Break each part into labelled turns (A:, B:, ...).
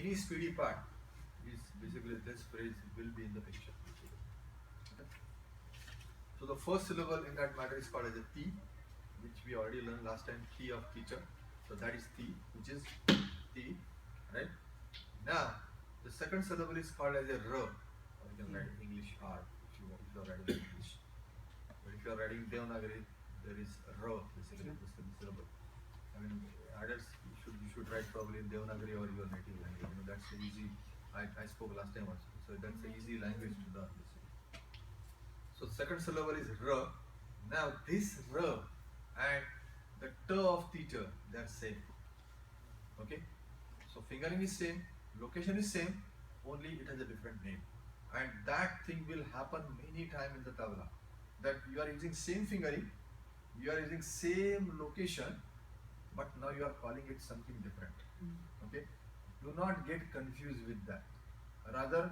A: any speedy part is basically this phrase will be in the picture. Okay? So the first syllable in that matter is called as a T, which we already learned last time, T of teacher. So that is T, which is T, right? Now, the second syllable is called as a R, or you can write English R if you are writing English. But if you are writing Devanagari, there is R, basically the syllable. I mean, adults, you should write probably in Devanagari or your native language. You know, that's the easy. I spoke last time also, so that's the easy language to learn. So second syllable is R. Now this R and the T of teacher, they are same. Okay. So fingering is same, location is same, only it has a different name. And that thing will happen many times in the tabla. That you are using same fingering, you are using same location, but now you are calling it something different. Okay? Do not get confused with that. Rather,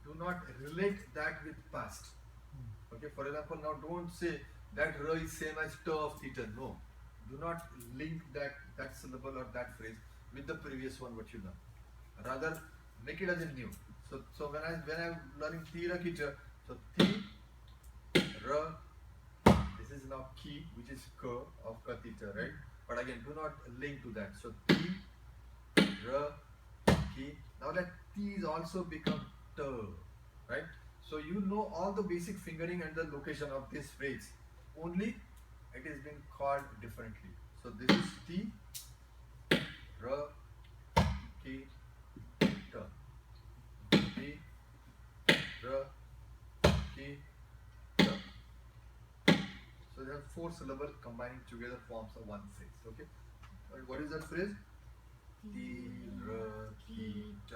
A: do not relate that with past. Okay, for example, now don't say that R is same as T of theta. No. Do not link that syllable or that phrase with the previous one what you learn. Rather, make it as a new. So when I'm learning Tira Kita, so T, R, this is now Ki, which is K of Katita, right? But again, do not link to that. So T, R, Ki. Now that T is also become T, right? So you know all the basic fingering and the location of this phrase. Only it is being called differently. So this is T, R, Ki, T. T, R, Ki, T. So there are 4 syllables combining together forms a one phrase. Okay. And what is that phrase? T, R, Ki, T.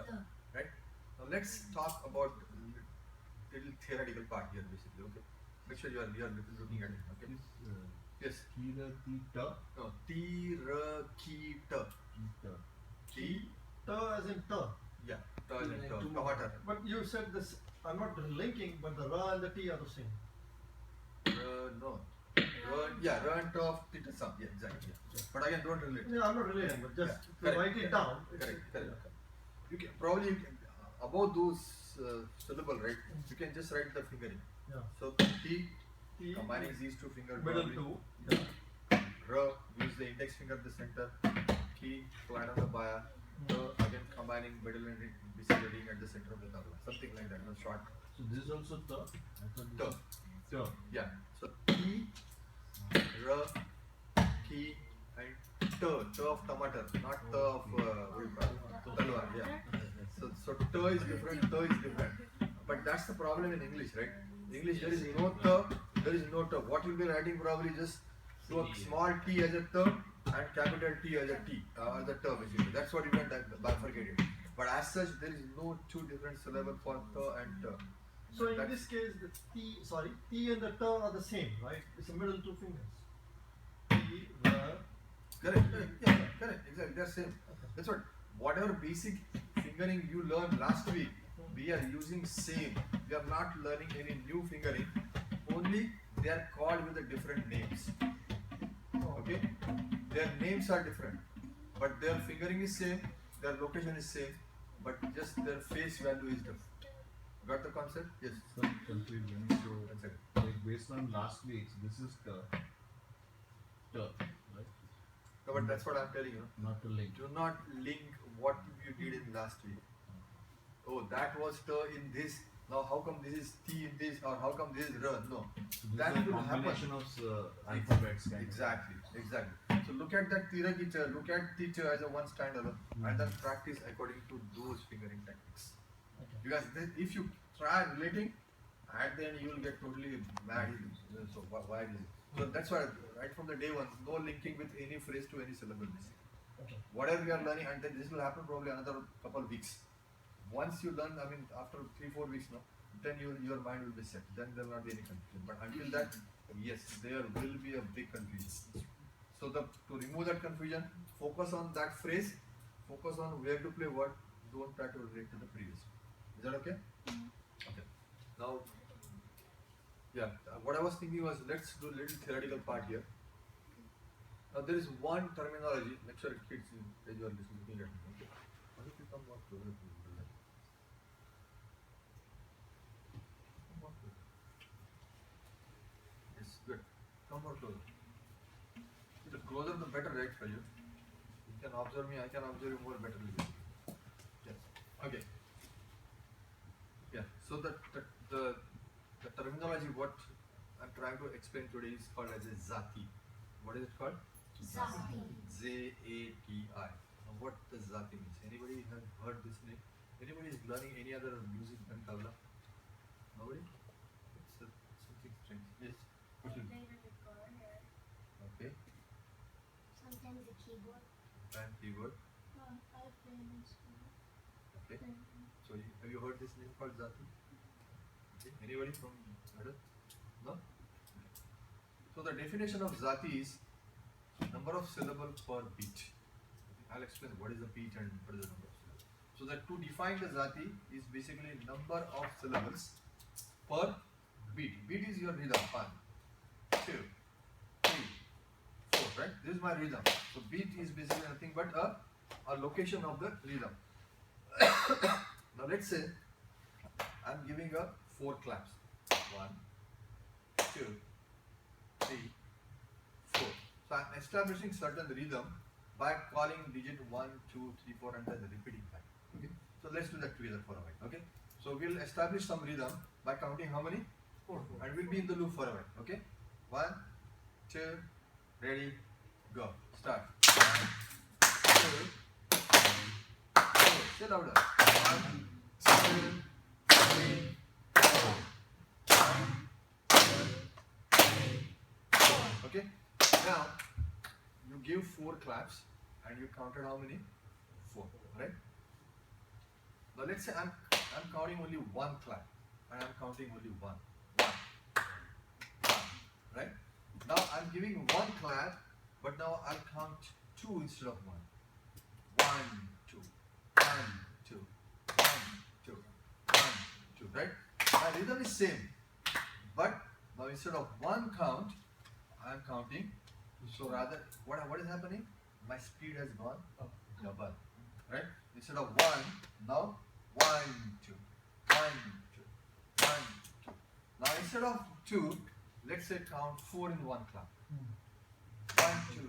A: Right. Now let's talk about little theoretical part here basically. Okay. Make sure you are looking at it. Okay. Yes.
B: Tira, Tita.
A: No. T, R, Ki, T. T.
C: Ta as in ta.
A: Yeah. T as in T. Tomato.
C: But you said this, I'm not linking, but the ra and the t are the same.
A: No. Yeah, R and T of theta sum. Yeah, exactly. Yeah. But again, don't relate.
C: Yeah, I'm not relating, but just to write it down.
A: Correct. You can probably above those syllable, right? You can just write the fingering.
C: Yeah.
A: So T, combining these two fingers.
C: Middle two.
A: Yeah. R, use the index finger at the center. Ki, flat on the baya. Again combining middle and basically reading at the center of the tabla. Something like that. No short.
B: So this is also ta.
A: T. Yeah. So T, R, Ki, and T. T of tomato, not T of talwar. Yeah. So T is different. T is different. But that's the problem in English, right? In English there is no T. There is no T. What you'll be writing probably just to a small T as a T and capital T as a T as a T basically. That's what you can bifurcate it. But as such, there is no two different syllables for T and T.
C: So in this case, the T and the ta are the same, right? It's the middle two fingers. T, ra.
A: Correct. Yeah, correct. Exactly. They're same. That's what. Whatever basic fingering you learned last week, we are using same. We are not learning any new fingering. Only they are called with the different names. Okay. Their names are different, but their fingering is same. Their location is same, but just their face value is different. Got the concept? Yes.
B: Some confusion. So, like based on last week's, this is ta, right?
A: No, but that's what I'm telling you.
B: Not to link.
A: Do not link what you did in last week. Oh, that was T in this. Now, how come this is T in this, or how come this is R? No,
B: So
A: that
B: this is a
A: will happen.
B: combination of alphabets. Kind
A: Exactly. So look at that Tira teacher, look at teacher as a one standalone, and then practice according to those fingering techniques.
C: Okay.
A: Because then if you try relating, at the end you will get totally mad. So why is it? So that's why right from the day one, no linking with any phrase to any syllable.
C: Okay.
A: Whatever we are learning, and then this will happen probably another couple of weeks. Once you learn, I mean, after 3-4 weeks, no, then your mind will be set. Then there will not be any confusion. But until that, yes, there will be a big confusion. So to remove that confusion, focus on that phrase, focus on where to play what. Don't try to relate to the previous. Is that okay? Okay. Now, yeah, what I was thinking was let's do a little theoretical part here. Now there is one terminology. Make sure kids you are looking at it. Okay. closer to the rhythm. Come more closer. Yes, good. Come more closer. The closer the better, right, for you. You can observe me, I can observe you more better. Yes. Okay. Yeah. So the terminology what I'm trying to explain today is called as a zati. What is it called?
D: Zati.
A: Z-A-T-I. Now what does zati means? Anybody have heard this name? Anybody is learning any other music than tabla? Nobody? It's something strange. Yes.
D: I play on the guitar.
A: Okay.
D: Sometimes the keyboard.
A: And keyboard.
D: I play an instrument.
A: Okay. So have you heard this name called zati? Okay. Anybody from Adam? No? Okay. So the definition of zati is number of syllables per beat. I'll explain what is the beat and what is the number of syllables. So that to define the zati is basically number of syllables per beat. Beat is your rhythm. 1, 2, 3, 4, right? This is my rhythm. So beat is basically nothing but a location of the rhythm. Now let's say I'm giving a 4 claps. 1, 2, 3, 4. So I'm establishing certain rhythm by calling digit 1, 2, 3, 4 and then repeating back. Okay. So let's do that together for a while. Okay. So we'll establish some rhythm by counting how many? 4. And we'll be in the loop for a while. Okay. 1, 2, ready, go. Start. 1, 2, 3, 4. Say louder. 1, 2, 3, 4. 1, 2, 3, 4. Okay. Now you give 4 claps and you counted how many? 4. Right? Now let's say I'm counting only 1 clap and I'm counting only 1. 1. 1. Right? Now I'm giving 1 clap, but now I'll count 2 instead of 1. 1, 2, 1, 2, 1, 2, 1, 2. Right? My rhythm is same, but now instead of 1 count, I'm counting. So rather, what is happening? My speed has gone up, double. Right? Instead of 1, now 1, 2, 1, 2, 1, 2. Now instead of 2, let's say count 4 in 1 clap. 1, 2, 3,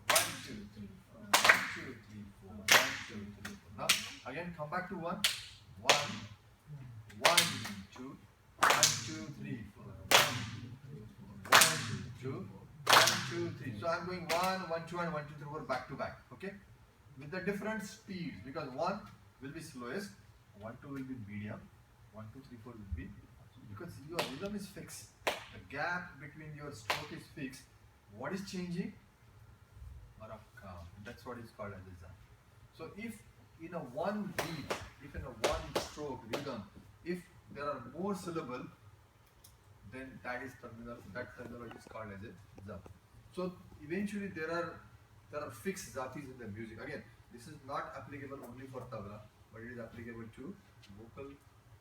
A: 4. 1, 2, 3, 4. 1, 2, 3, 4. 1, 2, 3, 4. Now again come back to 1. 1, 1, 2, 1, 2, 3, 4. 1, 2, 1, 2, 3. So I'm going 1, 1, 2 and 1, 2, 3, 4 back to back. Okay? With the different speeds, because 1 will be slowest, 1, 2 will be medium, 1, 2, 3, 4 will be, because your rhythm is fixed. The gap between your stroke is fixed. What is changing? Or a count. That's what is called as a zan. So if in a 1 beat, if in a 1 stroke rhythm, if there are more syllables, then that terminology is called as a zat. So eventually there are fixed zatis in the music. Again, this is not applicable only for tabla, but it is applicable to vocal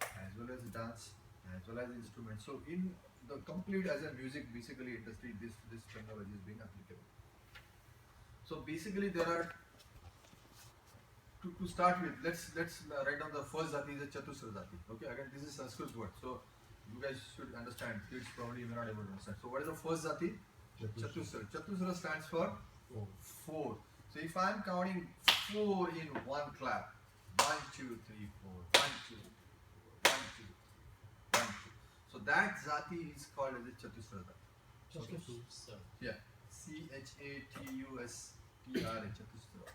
A: as well as dance as well as instruments. So in the complete as a music basically industry, this terminology is being applicable. So basically there are to start with, let's write down the first zati is a chatusra zati. Okay, again this is Sanskrit word, so you guys should understand. Kids probably may not able to understand. So what is the first zati? Chatusra. Chatusra stands for 4. So if I am counting 4 in 1 clap, 1, 2, 3, 4, 1, 2, 1, 2, 1, 2. So that zati is called as a chatusra zati. Okay. Yeah. Chatusra.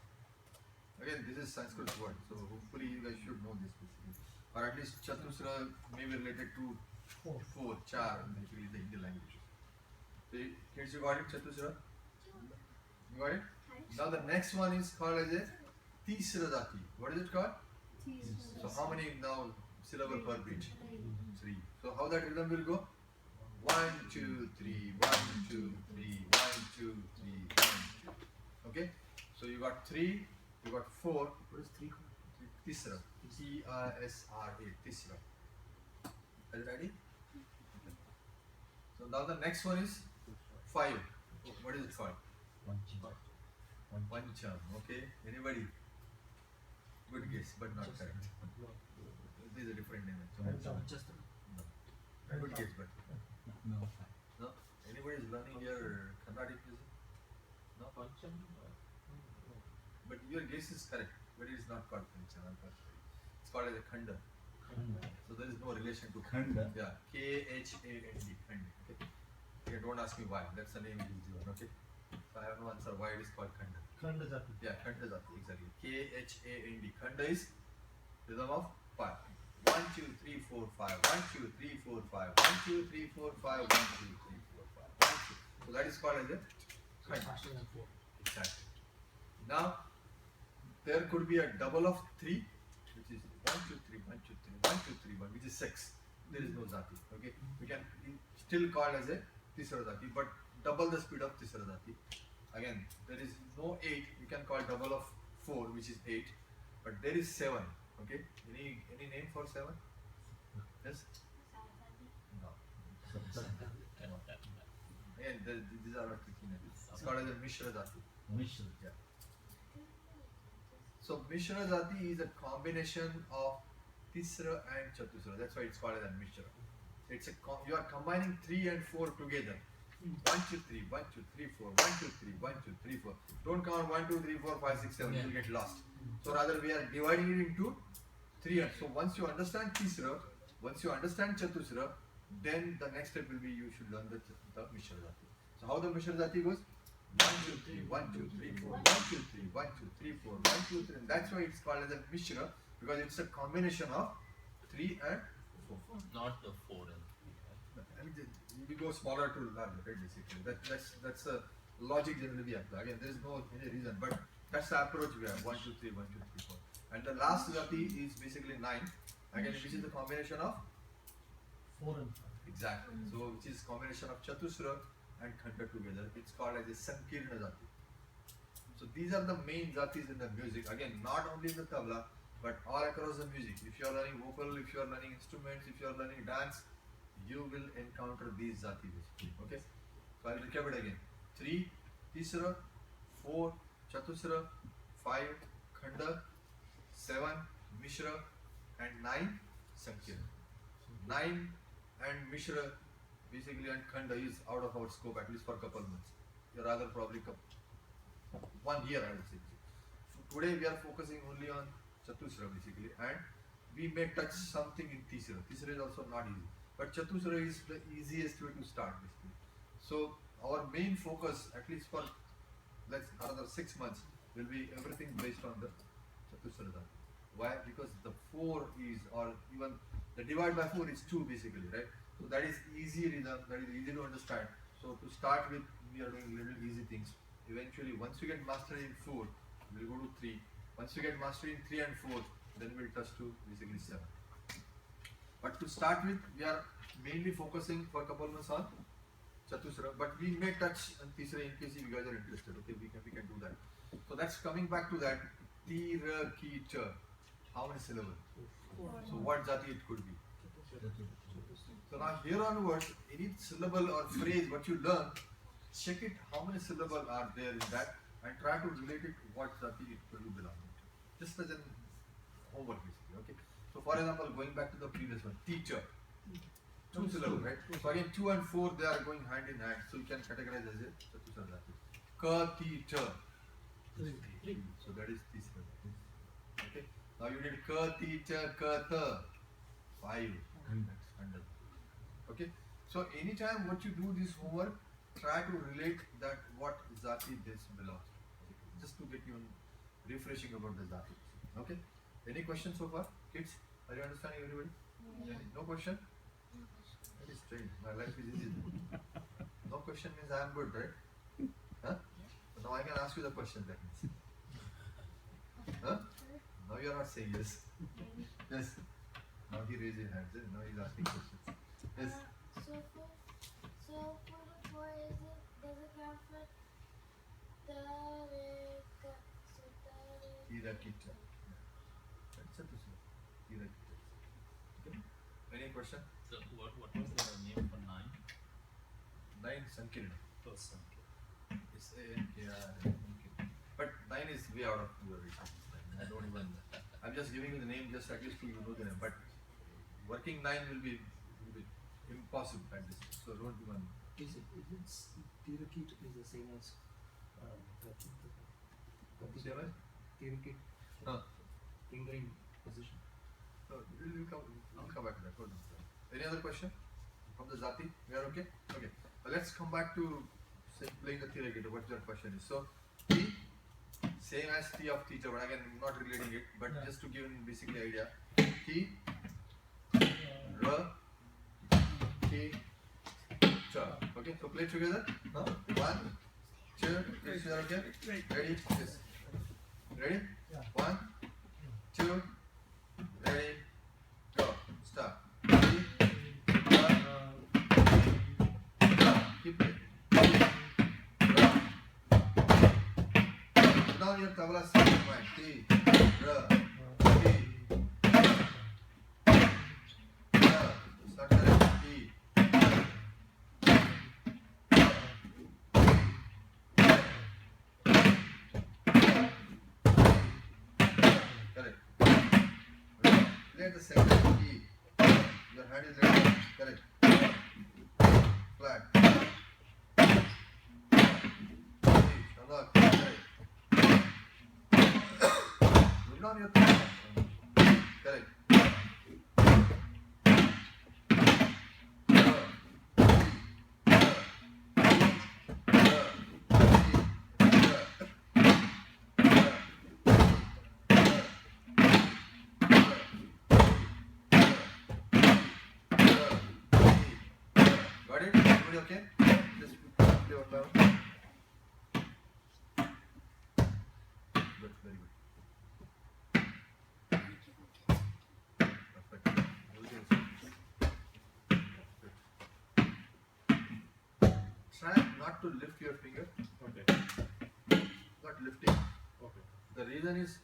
A: Again, this is Sanskrit word, so hopefully you guys should know this basically. Or at least chatusra may be related to 4, char, basically the Hindi language. So kids, you got it, chatusra? You got it? Now the next one is called as a tisra zati. What is it called? So how many now syllable per beat? 3. So how that rhythm will go? 1, 2, 3, 1, 2, 3, 1, 2, 3, 1, 2. Okay? So you got 3, you got 4. What is 3? Tisra. T-I-S-R-A. Tisra. Are you ready? Okay. So now the next one is 5. What is it called? Pancham. Okay. Anybody? Good guess. guess, but not correct. It is a different name.
C: Just
A: No. Good guess, but
B: No.
A: no. Anybody is learning here Carnatic music? No. But your guess is correct, but it is not called Pancham. It's called as a Khanda. So there is no relation to
B: Khanda.
A: Yeah, Khand. Khand. Okay. Okay, don't ask me why. That's the name it is given. Okay. So I have no answer why it is called Khanda.
C: Khanda Jati.
A: Yeah, Khanda Jati, exactly. Khand. Khanda is rhythm of 5. 1, 2, 3, 4, 5. 1, 2, 3, 4, 5. 1, 2, 3, 4, 5. 1, 2, 3, 4, 5. 1, 2. So that is called as a Khanda. Exactly. Now there could be a double of 3, which is 1, 2, 3, 1, 2, 3, 1, 2, 3, 1, which is 6. There is no Jati. Okay. We can still call as a Tisra Jati, but double the speed of Tisra Jati. Again, there is no 8. We can call double of 4, which is 8. But there is 7. Okay. Any name for 7? Yes? No. No. Again, these are not tricky names. It's called as a Mishra Jati.
B: Mishra.
A: Yeah. So Mishra Jati is a combination of Tisra and Chatusra. That's why it's called as a Mishra. It's you are combining 3 and 4 together. 1, 2, 3, 1, 2, 3, 4, 1, 2, 3, 1, 2, 3, 4. Don't count 1, 2, 3, 4, 5, 6, 7. You'll get lost. So rather we are dividing it into 3 and so once you understand Tisra, once you understand Chatusra, then the next step will be you should learn the Mishra Jati. So how the Mishra Jati goes? 1, 2, 3, 1, 2, 3, 4, 1, 2, 3, 1, 2, 3, 4, 1, 2, 3. And that's why it's called as a Mishra because it's a combination of 3 and 4.
E: Not the 4 and 3, right?
A: I mean, we go smaller to larger, right? Basically, that's a logic generally we apply. Again, there is no any reason, but that's the approach we have. 1, 2, 3, 1, 2, 3, 4. And the last Jati is basically 9. Again, which is the combination of
C: 4 and 5.
A: exactly. So which is combination of Chatusra and Khanda together. It's called as a Sankirna Jati. So these are the main Jatis in the music. Again, not only in the tabla, but all across the music. If you are learning vocal, if you are learning instruments, if you are learning dance, you will encounter these Jati basically. Okay. So I will recap it again. 3 Tisra, 4 Chatusra, 5 Khanda, 7 Mishra, and 9 Sankirna. 9 and Mishra basically and Khanda is out of our scope at least for a couple months. Or rather probably 1 year I would say. So today we are focusing only on Chatusra basically and we may touch something in Tisra. Tisra is also not easy. But Chatusra is the easiest way to start basically. So our main focus at least for let's another 6 months will be everything based on the Chatusra. Why? Because the 4 is or even the divide by 4 is 2 basically, right? So that is easy rhythm, that is easy to understand. So to start with, we are doing little easy things. Eventually, once you get mastery in 4, we'll go to 3. Once you get mastery in 3 and 4, then we'll touch to basically 7. But to start with, we are mainly focusing for a couple months on Chatusra, but we may touch on Tisra in case you guys are interested. Okay, we can do that. So that's coming back to that. Tira, ki, cha. How many syllables? So what jati it could be? So now here onwards, any syllable or phrase what you learn, check it how many syllables are there in that and try to relate it to what jati it could belong to. Just as an homework basically, okay? So for example, going back to the previous one, teacher. 2 syllables, right? So again 2 and 4 they are going hand in hand, so you can categorize as a Chatusra jati. Ka, teacher. So that is Tisra jati. Okay? Now you need ka, teacher, ka, ta. 5. Khanda. Okay? So anytime what you do this homework, try to relate that what Jati this belongs to. Just to get you refreshing about the Jati. Okay? Any questions so far? Kids? Are you understanding everybody?
D: Yeah.
A: No question? That is strange. My life is easy. No question means I am good, right? Huh? So now I can ask you the question that means. Huh? Now you are not saying yes. Yes. Now he raised his hands. Now he is asking questions. Yes.
D: So for the 4 is it does it count for Tareka? So Tareka.
A: Tira kita. That's it. Tira kita. Okay. Any question?
E: So what was the name for 9?
A: 9 Sankirna.
E: Person.
A: S-A-N-K-R. But 9 is way out of your reach. I don't even. I'm just giving you the name just at least you know the name. But working 9 will be impossible at this. So don't even.
F: Is it Tirukit is the same as
A: Same as?
F: Tirukit
A: No.
F: finger in position?
A: No, we'll come back to that. Hold on. Any other question from the Zati? We are okay? Okay. Let's come back to playing the Tirukit. What your question is. So, T, same as T of teacher, but again, I'm not relating it, but
C: Yeah.
A: just to give you basically idea. T, R, T, Ch. Okay, so play together. No? 1, 2, is that okay? Ready? Yes. Ready?
C: Yeah.
A: 1, 2, ready, go. Start. T, R, keep it. Now your tabla state in mind. T, R, T, R. Start correct. T, correct. Play the second T. Your hand is ready. Correct. Flat. Stand up. Correct. Look down your thumb. Correct. Got it? Everybody okay? Just play one by one. Good, very good. Perfect. Everything is good. Try not to lift your finger.
B: Okay.
A: Not lifting.
B: Okay.
A: The reason is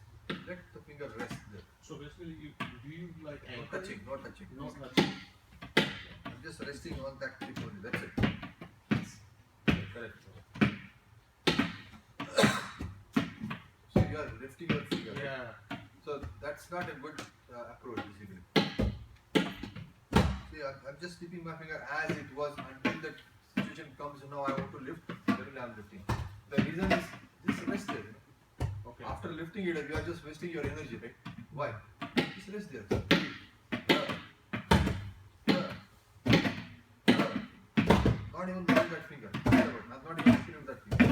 A: let the finger rest there.
B: So basically, do you like
A: No
B: anchor
A: touching,
B: it?
A: no touching.
B: No touching.
A: I'm just resting on that tip only. That's it. Correct. So you are lifting your finger. right?
B: Yeah.
A: So that's not a good approach basically. See, I'm just keeping my finger as it was until that situation comes. Now I want to lift. Then I'm lifting. The reason is just rest there.
B: Okay.
A: After lifting it, you are just wasting your energy, right? Why? Just rest there. Not even moving that finger. Not even lifting that finger.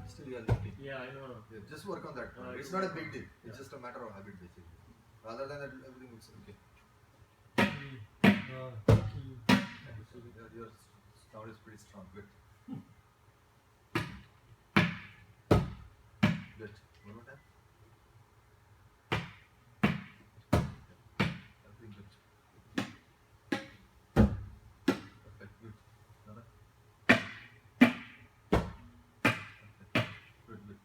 A: Still you are lifting.
B: Yeah, I know.
A: Yeah, just work on that. It's not a big deal. It's just a matter of habit basically. Rather than that, everything looks okay. Your sound is pretty strong. Good. Good. One more time. Everything good. Perfect. Good. Another. Perfect. Good. Good.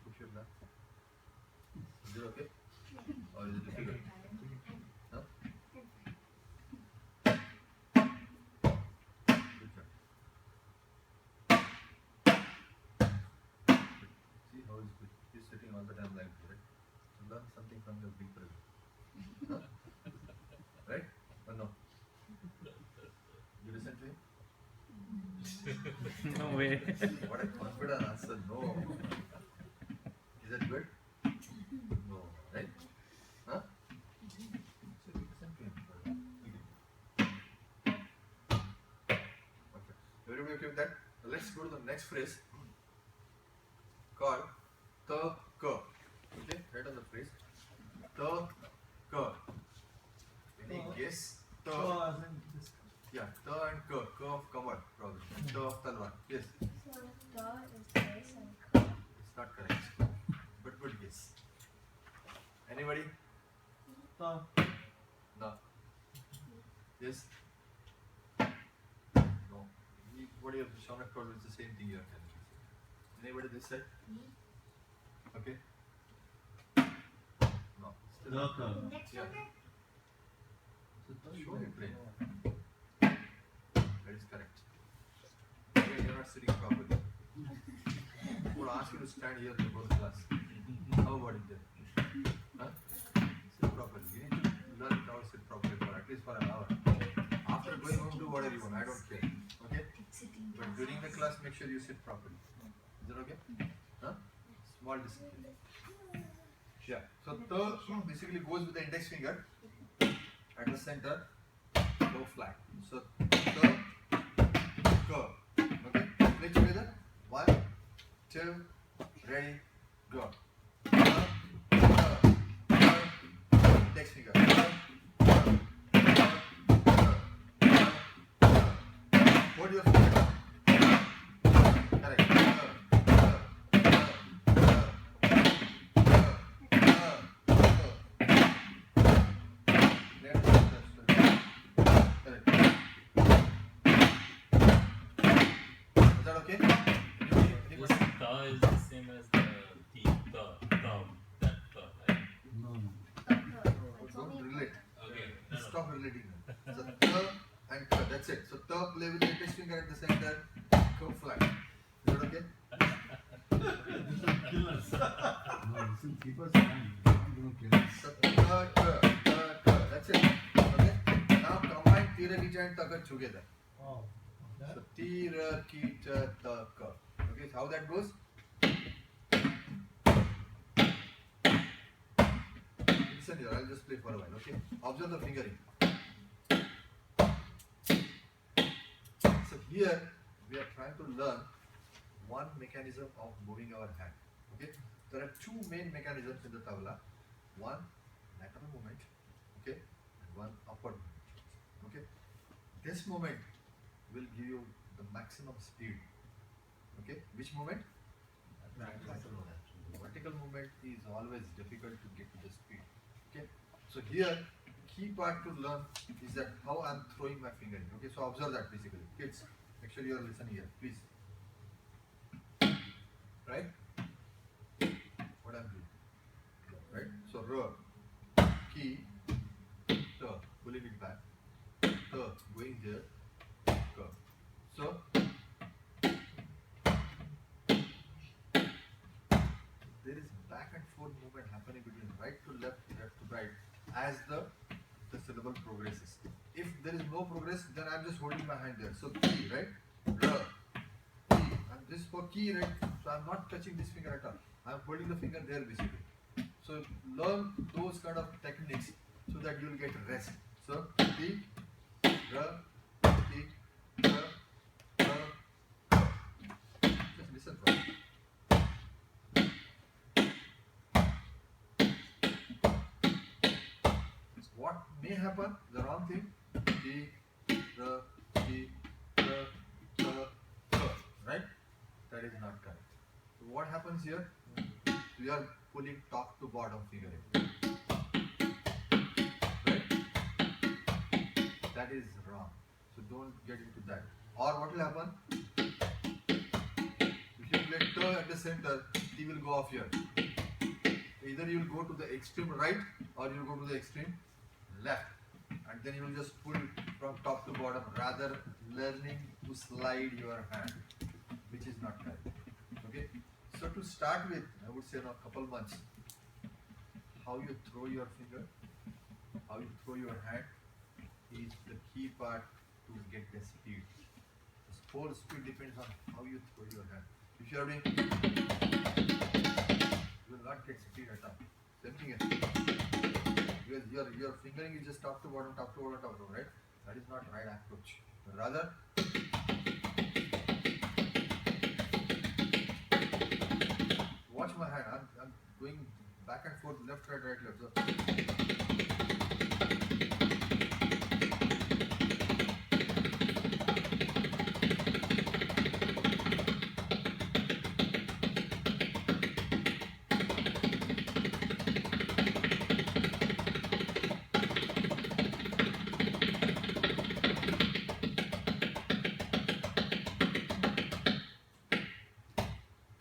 A: Push your back. Is it okay? Or is it difficult? Huh? Good job. See how he's sitting all the time like this, right? So learn something from your big brother. Huh? Right? Or no? You listen to him?
E: No way.
A: What a confident answer. No. Is that good? No. Right? Huh? So you listen to him. Okay. Everybody okay with that? Now let's go to the next phrase called the ka. Okay, write on the phrase. The ka. Any guess? The.
C: as in this.
A: Yeah, the and ka. Ka of Kamal, probably. The of Talwar. Yes,
D: So the is this and ka.
A: it's not correct. But good guess. Anybody?
C: Ta.
A: No. Yes? No. What you have Shaunak told is the same thing you are telling. Anybody this side? Okay. No. Still not.
D: Next
A: Yeah.
D: one then?
A: Show it plain. That is correct. You're not sitting properly. ask you to stand here before the class. How about it then? Huh? Sit properly. You need to learn how to sit properly for at least for an hour. After going home, do whatever you want. I don't care. Okay? But during the class, make sure you sit properly. Is that okay? Huh? Small discipline. Yeah. So third basically goes with the index finger at the center. Go flat. So third, go. Okay? Play together. 1, 2, ready, go. Index finger. Hold your finger. Correct. Correct. Is that okay?
E: This ta is the same as the T, that ta, right?
B: No.
A: Don't relate.
E: Okay, no, no.
A: Stop relating them. So third and third. That's it. So third, play with the index finger at the center. Go flat. Is that okay?
C: Kill us.
B: No, this will keep us fine. It's not going to kill us.
A: So third. That's it. Okay. Now combine tira, kita and taka together.
C: Oh.
A: So tira, kita, taka. Okay. So how that goes? Listen here. I'll just play for a while. Okay. Observe the fingering. So here we are trying to learn one mechanism of moving our hand. Okay. There are two main mechanisms in the tabla. One lateral movement, okay, and one upward movement. Okay. This movement will give you the maximum speed. Okay. Which movement? Lateral movement. Vertical movement is always difficult to get to the speed. Okay. So here, key part to learn is that how I'm throwing my finger in. Okay. So observe that basically. Kids, make sure you are listening here, please. Right? What I'm doing. Right? So ra, key, ta, pulling it back, ta, going there, ka. So there is back and forth movement happening between right to left to right as the syllable progresses. If there is no progress, then I'm just holding my hand there. So key, right? Ra, key. And this for key, right? So I'm not touching this finger at all. I'm holding the finger there basically. So learn those kind of techniques so that you will get rest. So key, ra, key, ra, ra, ra. Just listen for it. What may happen, the wrong thing, key, ra, key, ra, ra, ra, right? That is not correct. So what happens here? We are pulling top to bottom fingering. Right? That is wrong. So don't get into that. Or what will happen? If you play ta at the center, T will go off here. Either you will go to the extreme right or you will go to the extreme left. And then you will just pull from top to bottom, rather learning to slide your hand, which is not correct. Okay? So to start with, I would say in a couple months, how you throw your finger, how you throw your hand is the key part to get the speed. The whole speed depends on how you throw your hand. If you are doing, you will not get speed at all. Same thing here. Because your fingering is just top to bottom, right? That is not right approach. Rather, watch my hand. I'm going back and forth, left, right, left. So,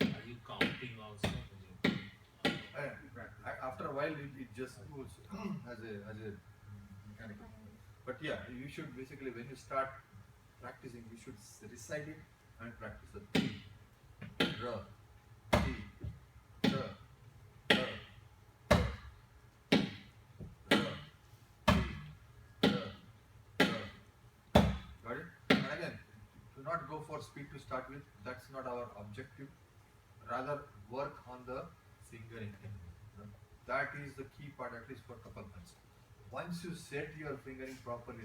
E: Are you counting also?
A: after a while, it just goes as a mechanical. But yeah, you should basically, when you start practicing, you should recite it and practice the T, R, T, Do not go for speed to start with. That's not our objective. Rather, work on the fingering. That is the key part, at least for couple months. Once you set your fingering properly,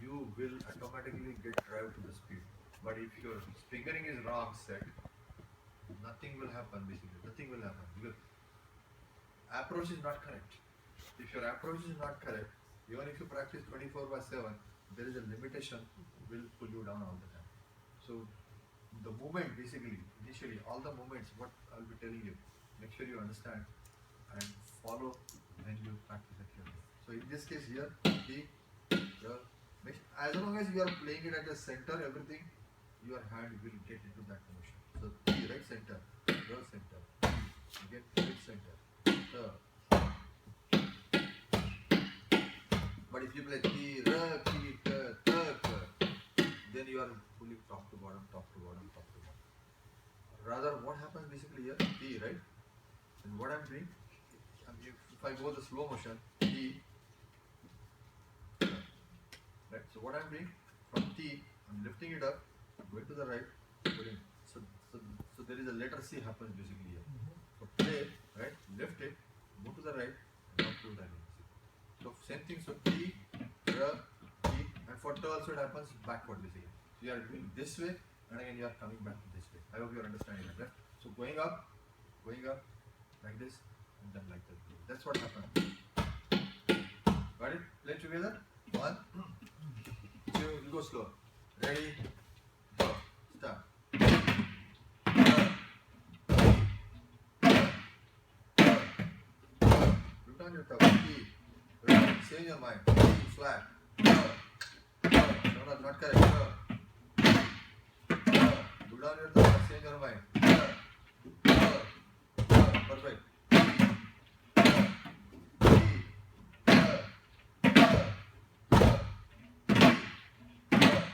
A: you will automatically get drive to the speed. But if your fingering is wrong set, nothing will happen basically. Nothing will happen because approach is not correct. If your approach is not correct, even if you practice 24/7, there is a limitation will pull you down all the time. So the movement basically, initially all the movements, what I'll be telling you, make sure you understand and follow when you practice at your level. So in this case here, as long as you are playing it at the center, everything, your hand will get into that motion. So the right center, the center, again right center, the. But if you play ti, ra, ki, ta, ta, ka, then you are fully top to bottom, top to bottom, top to bottom. Rather, what happens basically here, ti, right? And what I'm doing, if I go the slow motion, ti, right? So what I'm doing, from ti, I'm lifting it up, going to the right, putting. So there is a letter C happens basically here. So play, right? Lift it, move to the right, and up to the right. So same thing. So T, R, T, and for T also it happens backward basically. So you are doing this way, and again you are coming back this way. I hope you are understanding that. Right? So going up, like this, and then like that. That's what happens. Got it? Play together. 1, 2. You go slow. Ready? Go. Start. Look down your top. T. Say in your mind. T flat. No, not correct. Look down your top. Say in your mind. Perfect.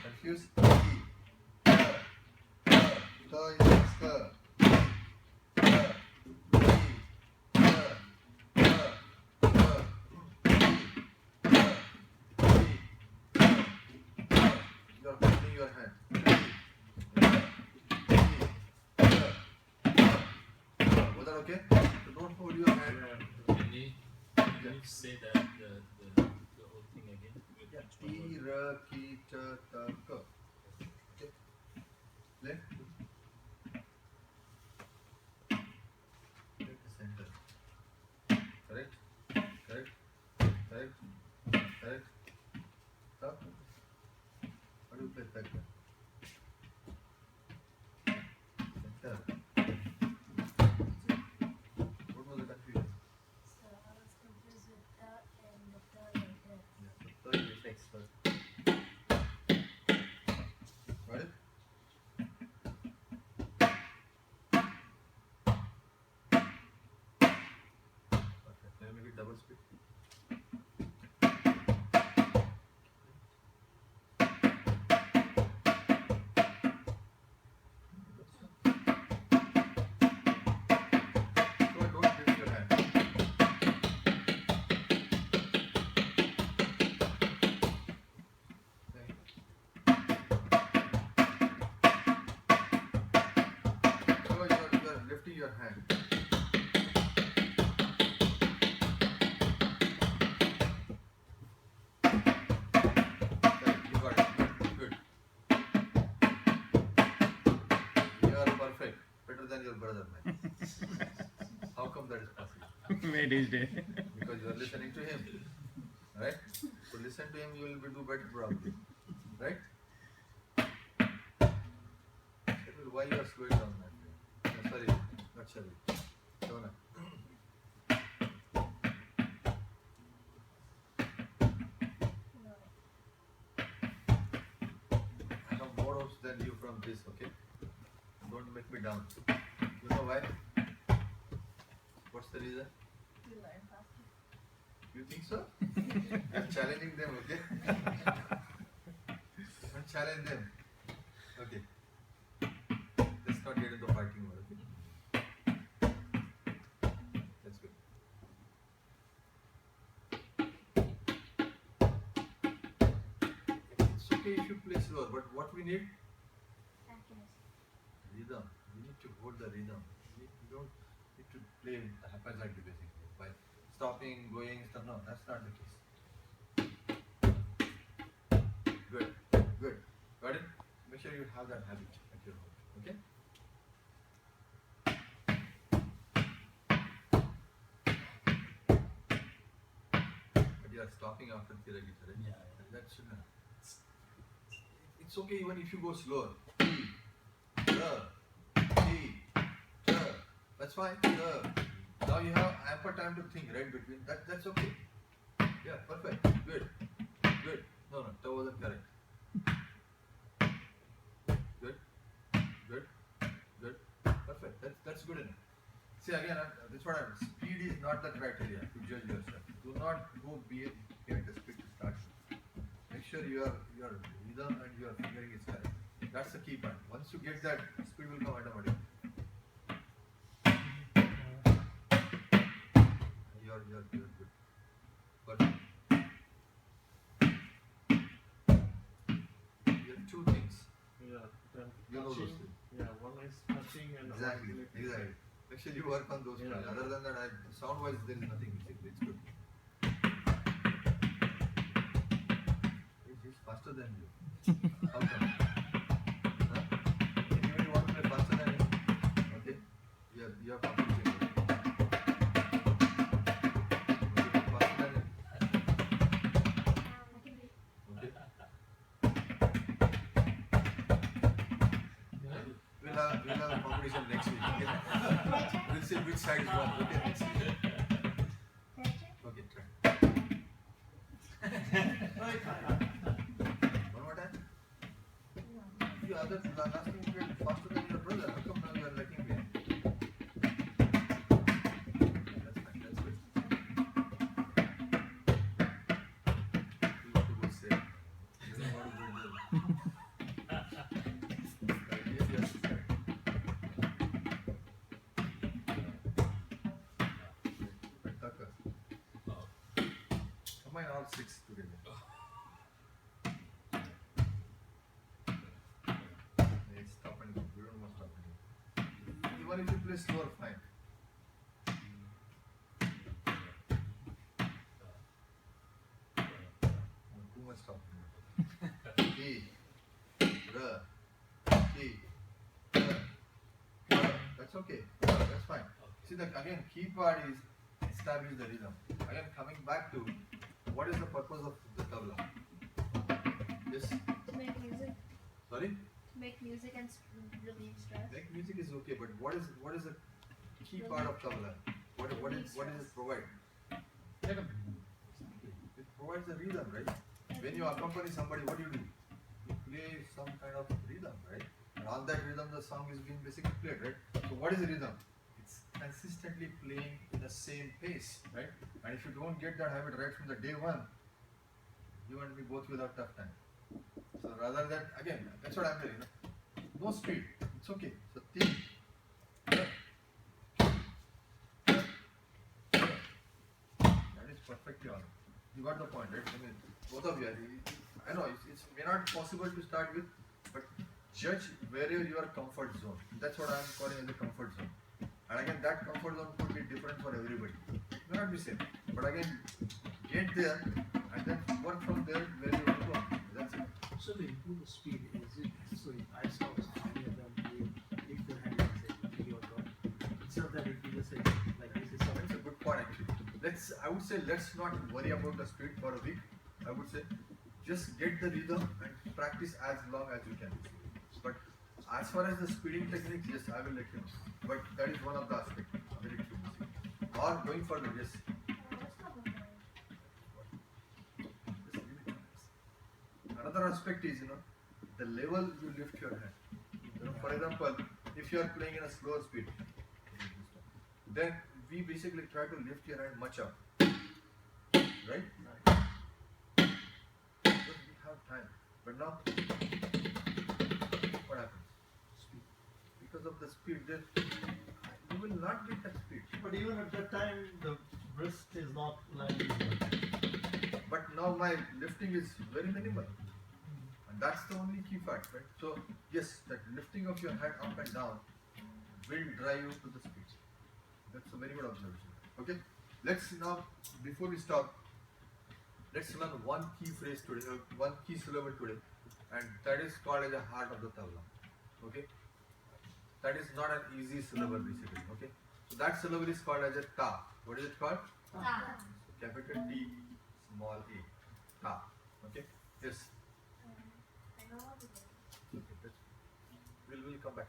A: Confused? You are holding your hand. Was that okay? So don't hold your hand.
E: Can you say that the whole thing again? With
A: Yeah.
E: each one
A: Ti,
E: word?
A: ra, ki, ta, ta, ka. Okay. Play. Take the center. Correct? Correct? Correct? Correct? Stop. How do you play back then? Center. What was the confusion?
D: So I was confused with that and the third right there.
A: Yeah, so third is next first. Got it? Okay, can you make it double speed? So don't lift your hand. Okay. So you are lifting your hand. Right, you got it. Good. You are perfect. Better than your brother, man. How come that is possible?
G: Made his day.
A: Because you are listening to him. Right? So listen to him, you will do better probably. Right? Why you are slowing down, my friend? No, sorry, not sorry. Shona.
D: No.
A: I have more hopes than you from this, okay? Don't make me down. You know why? What's the reason?
D: You learn faster.
A: You think so? I'm challenging them, okay? I'm challenging them. Okay. Let's not get into fighting mode, okay? That's good. It's okay if you play slower, but what we need, rhythm. You need to hold the rhythm. You don't need to play haphazardly basically by stopping, going, stuff. No, that's not the case. Good, good. Got it? Make sure you have that habit at your home. Okay? But you are stopping after Tira Gita, right?
E: Yeah.
A: That should not. It's okay even if you go slower. T, T, that's fine. Now you have ample time to think right between. That's okay. Yeah, perfect. Good. Good. No, that wasn't correct. Good. Good. Good. Perfect. That's good enough. See again, that's what I'm. Speed is not the criteria to judge yourself. Do not go behind the speed to start with. Make sure your rhythm and your fingering is correct. That's the key point. Once you get that, speed will come automatically. You're good. Perfect. You have two things.
C: Yeah, then
A: You know those
C: touching.
A: things.
C: Yeah, one is touching and
A: Exactly.
C: one is
A: Exactly. Make sure you work on those two.
C: Yeah.
A: Other than that, sound wise, there is nothing missing. It's good. He's faster than you. How come? Huh? Anybody want to play faster than you? Okay. You have competition. Okay, faster than him. Okay. We'll have a competition next week. Okay? We'll see which side is won. Okay, next week. Okay, try. One more time. You other last time you played faster than your brother. How come now you are lagging behind? That's fine. That's good. You want to go safe. You don't want to go in there. Yes, correct. Tucker. Combine all six together. Hey, stop and go. We don't want to stop and go. Even if you play slower, fine. No, too much stop and go. T, R, T, R. That's okay. That's fine. See, the again key part is establish the rhythm. Again, coming back to what is the purpose of the tabla? Yes.
D: To make music,
A: Sorry.
D: to make music and relieve stress.
A: Make music is okay, but what is the key part of tabla? What does it provide? It provides a rhythm, right? When you accompany somebody, what do? You play some kind of rhythm, right? And on that rhythm, the song is being basically played, right? So what is the rhythm? It's consistently playing in the same pace, right? And if you don't get that habit right from the day one, you and me both will have tough time. So rather than again, that's what I'm telling you. No speed, it's okay. So think. That is perfectly all. You got the point, right? I mean, both of you. I know it's may not possible to start with, but judge wherever your comfort zone. That's what I'm calling as a comfort zone. And again, that comfort zone could be different for everybody. It may not be same. But again, get there and then work from there where you want to go. That's it.
F: So to improve the speed, is it so I saw many of them lift their hand and say really or not. Instead of that if you just say like this is something.
A: That's a good point actually. I would say let's not worry about the speed for a week. I would say just get the rhythm and practice as long as you can. But as far as the speeding techniques, yes, I will let you know. But that is one of the aspects. Very true. Or going further, yes. Another aspect is, the level you lift your hand. For example, if you are playing in a slower speed, then we basically try to lift your hand much up. Right? Because we have time. But now, what happens?
F: Speed.
A: Because of the speed, then you will not get that speed.
C: But even at that time, the wrist is not landing.
A: But now my lifting is very minimal. And that's the only key fact, right? So yes, that lifting of your hand up and down will drive you to the speed. That's a very good observation. Okay, let's now, before we stop, let's learn one key phrase today, one key syllable today, and that is called as the heart of the tabla. Okay, that is not an easy syllable basically. Okay, so that syllable is called as a ta. What is it called?
D: Ta.
A: Capital T, small a, ta. Okay, yes.
D: I know what it is.
A: Okay, we'll come back.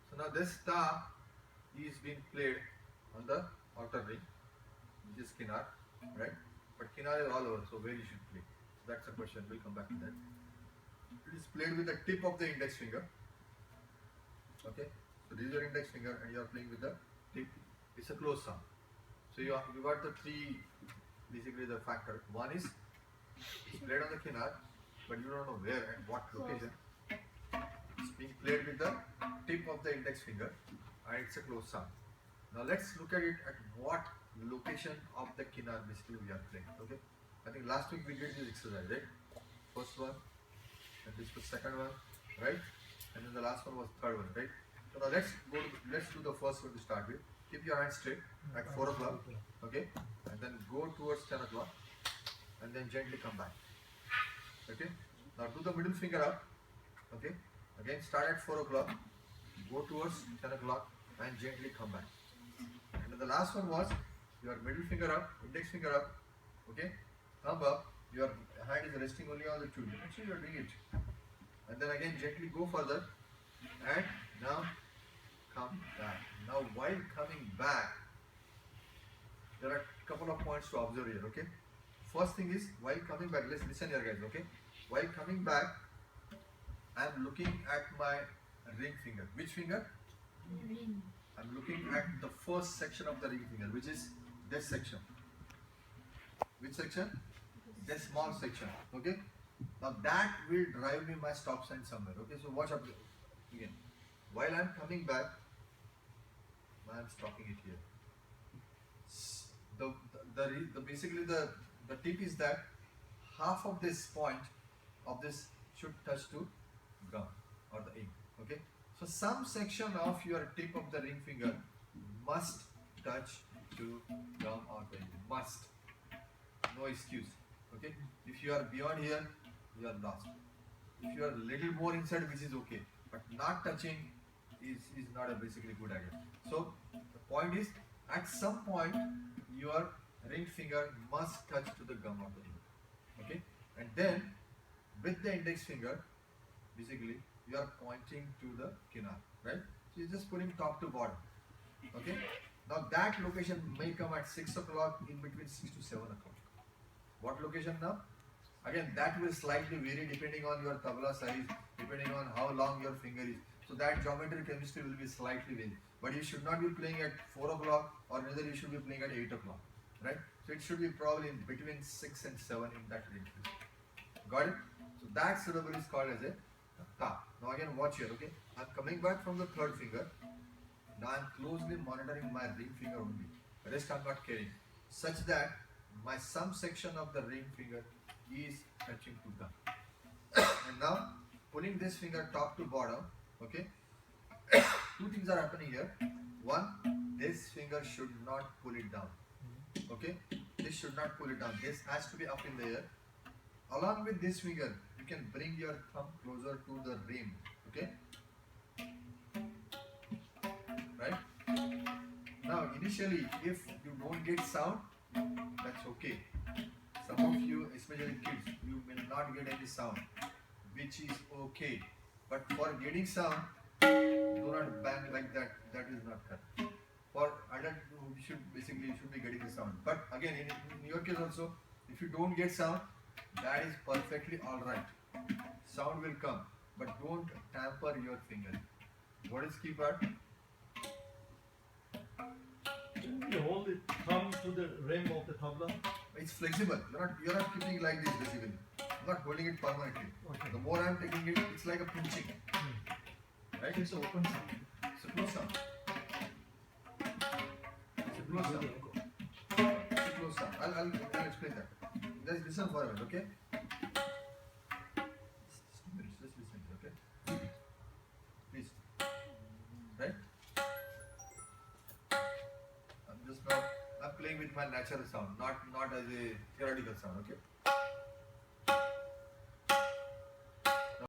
A: So now this ta is being played on the outer ring, which is kinar, right? But kinar is all over, so where you should play? So that's a question. We'll come back to that. It is played with the tip of the index finger. Okay, so this is your index finger, and you are playing with the tip. It's a close sound. So you got the three, basically the factor. One is it's played on the kinar, but you don't know where and what location. It's being played with the tip of the index finger, and it's a close sound. Now let's look at it at what location of the kinar basically we are playing. Okay, I think last week we did this exercise, right? First one, and this was second one, right? And then the last one was third one, right? So now let's do the first one to start with. Keep your hands straight at 4 o'clock, okay? And then go towards 10 o'clock, and then gently come back. Okay? Now do the middle finger up, okay? Again start at 4 o'clock, go towards 10 o'clock, and gently come back. And then the last one was your middle finger up, index finger up, okay? Thumb up, your hand is resting only on the tool. Actually you are doing it. And then again gently go further, and now come back. Now while coming back, there are a couple of points to observe here, okay? First thing is, while coming back, let's listen here guys, okay? While coming back, I am looking at my ring finger. Which finger?
D: Ring.
A: I'm looking at the first section of the ring finger, which is this section. Which section? This small section, okay? Now that will drive me my stop sign somewhere, okay? So watch up again. While I'm coming back, I'm stopping it here. Basically the tip is that half of this point of this should touch to gum or the ink, okay? So some section of your tip of the ring finger must touch to gum or the ink. Must. No excuse, okay? If you are beyond here, you are lost. If you are a little more inside, which is okay, but not touching is not a basically good idea. So the point is, at some point your ring finger must touch to the gum of the ink, okay? And then with the index finger, basically you are pointing to the kinar, right? So you're just putting top to bottom, okay? Now that location may come at 6 o'clock, in between 6 to 7 o'clock. What location now? Again, that will slightly vary depending on your tabla size, depending on how long your finger is. So that geometry chemistry will be slightly vary. But you should not be playing at 4 o'clock, or neither you should be playing at 8 o'clock, right? So it should be probably in between 6 and 7 in that range. Got it? So that syllable is called as a ta. Now again watch here, okay? I'm coming back from the third finger. Now I'm closely monitoring my ring finger only. The rest I'm not caring. Such that my some section of the ring finger is touching to gum. And now pulling this finger top to bottom, okay? Two things are happening here. One, this finger should not pull it down, okay? This should not pull it down. This has to be up in the air. Along with this finger, you can bring your thumb closer to the rim, okay? Right? Now initially, if you don't get sound, that's okay. Some of you, especially kids, you will not get any sound, which is okay. But for getting sound, do not bang like that. That is not correct. For adult, you should be getting the sound. But again, in your case also, if you don't get sound, that is perfectly alright. Sound will come, but don't tamper your finger. What is key part?
C: You hold the thumb to the rim of the tabla.
A: It's flexible. You're not keeping it like this basically. I'm not holding it permanently.
C: Okay.
A: The more I'm taking it, it's like a pinching. Right?
F: It's an open sound.
A: It's a close sound. It's a close sound. It's a close sound. I'll explain that. Guys, listen for a minute, okay? with my natural sound, not as a theoretical sound. Okay.